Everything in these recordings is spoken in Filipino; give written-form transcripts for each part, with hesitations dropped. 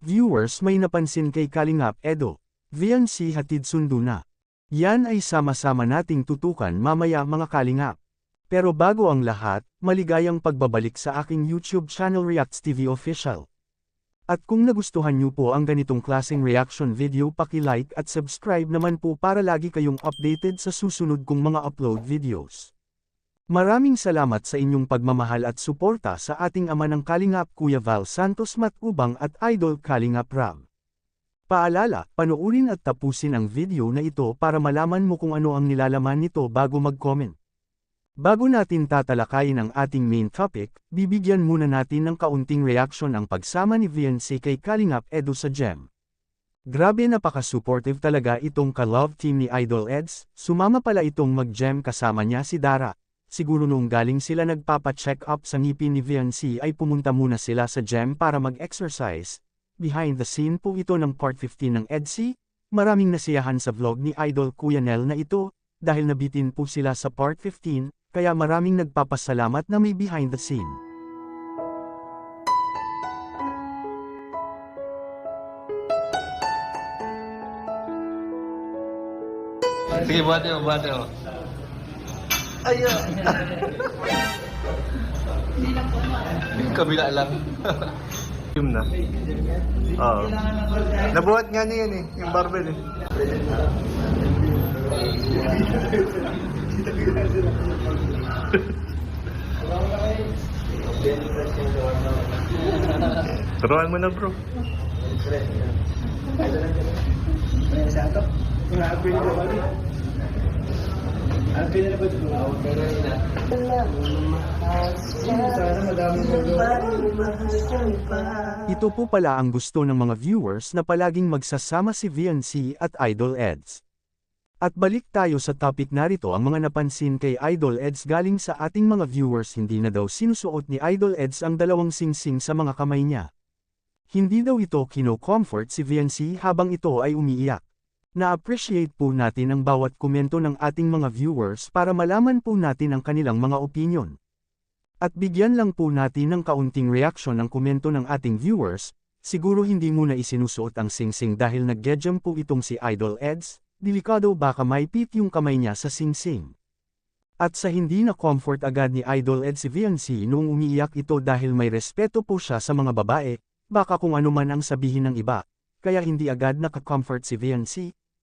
Viewers, may napansin kay Kalingap Edo. VNC hatid sundo na. Yan ay sama-sama nating tutukan mamaya mga Kalingap. Pero bago ang lahat, maligayang pagbabalik sa aking YouTube channel Reacts TV Official. At kung nagustuhan niyo po ang ganitong klaseng reaction video, paki-like at subscribe naman po para lagi kayong updated sa susunod kong mga upload videos. Maraming salamat sa inyong pagmamahal at suporta sa ating ama ng Kalingap Kuya Val Santos Matubang at Idol Kalingap Rab. Paalala, panoorin at tapusin ang video na ito para malaman mo kung ano ang nilalaman nito bago mag-comment. Bago natin tatalakayin ang ating main topic, bibigyan muna natin ng kaunting reaction ang pagsama ni VNC kay Kalingap Edo sa GEM. Grabe, napaka-supportive talaga itong ka-love team ni Idol Eds. Sumama pala itong mag-GEM kasama niya si Dara. Siguro noong galing sila nagpapa-check up sa ngipin ni VNC ay pumunta muna sila sa GEM para mag-exercise. Behind the scene po ito ng part 15 ng EDC. Maraming nasiyahan sa vlog ni Idol Kuya Nel na ito, dahil nabitin po sila sa part 15, kaya maraming nagpapasalamat na may behind the scene. Sige, buhati mo. Ayun! Yung kabila lang. Yung na. Oo. Nabuhat nga niya yan eh, yung barbell eh. Turuan mo na bro. Ito po pala ang gusto ng mga viewers na palaging magsasama si VNC at Idol Eds. At balik tayo sa topic narito, ang mga napansin kay Idol Eds galing sa ating mga viewers. Hindi na daw sinusuot ni Idol Eds ang dalawang singsing sa mga kamay niya. Hindi daw ito kino-comfort si VNC habang ito ay umiiyak. Na-appreciate po natin ang bawat komento ng ating mga viewers para malaman po natin ang kanilang mga opinion. At bigyan lang po natin ng kaunting reaction ang komento ng ating viewers. Siguro hindi muna isinusuot ang singsing dahil nag-gejam po itong si Idol Eds. Delikado, baka maipit yung kamay niya sa singsing. At sa hindi na comfort agad ni Idol Eds si VNC noong umiiyak ito dahil may respeto po siya sa mga babae, baka kung ano man ang sabihin ng iba, kaya hindi agad naka-comfort si VNC.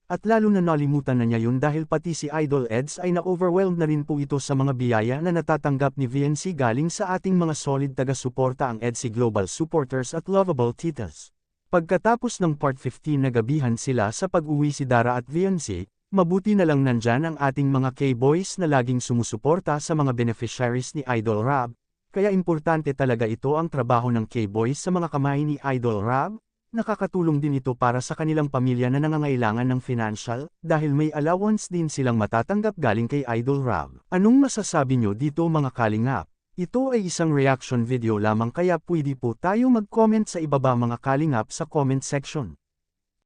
At lalo na nalimutan na niya yun dahil pati si Idol Eds ay na-overwhelmed na rin po ito sa mga biyaya na natatanggap ni VNC galing sa ating mga solid taga-suporta, ang EDC Global Supporters at Lovable Titas. Pagkatapos ng part 15 nagabihan sila sa pag-uwi si Dara at VNC, mabuti na lang nandyan ang ating mga K-boys na laging sumusuporta sa mga beneficiaries ni Idol Rab, kaya importante talaga ito ang trabaho ng K-boys sa mga kamay ni Idol Rab. Nakakatulong din ito para sa kanilang pamilya na nangangailangan ng financial, dahil may allowance din silang matatanggap galing kay Idol Rab. Anong masasabi nyo dito mga Kalingap? Ito ay isang reaction video lamang, kaya pwede po tayo mag-comment sa ibaba mga Kalingap sa comment section.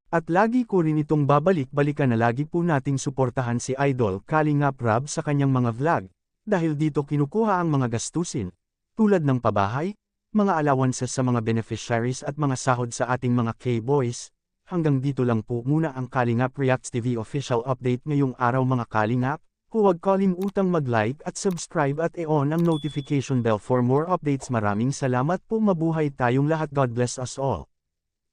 At lagi ko rin itong babalik-balikan na lagi po nating suportahan si Idol Kalingap Rab sa kanyang mga vlog, dahil dito kinukuha ang mga gastusin, tulad ng pabahay, mga allowances sa mga beneficiaries at mga sahod sa ating mga K-boys. Hanggang dito lang po muna ang Kalingap Reacts TV official update ngayong araw mga Kalingap. Huwag kalimutang mag-like at subscribe at i-on ang notification bell for more updates. Maraming salamat po, mabuhay tayong lahat. God bless us all.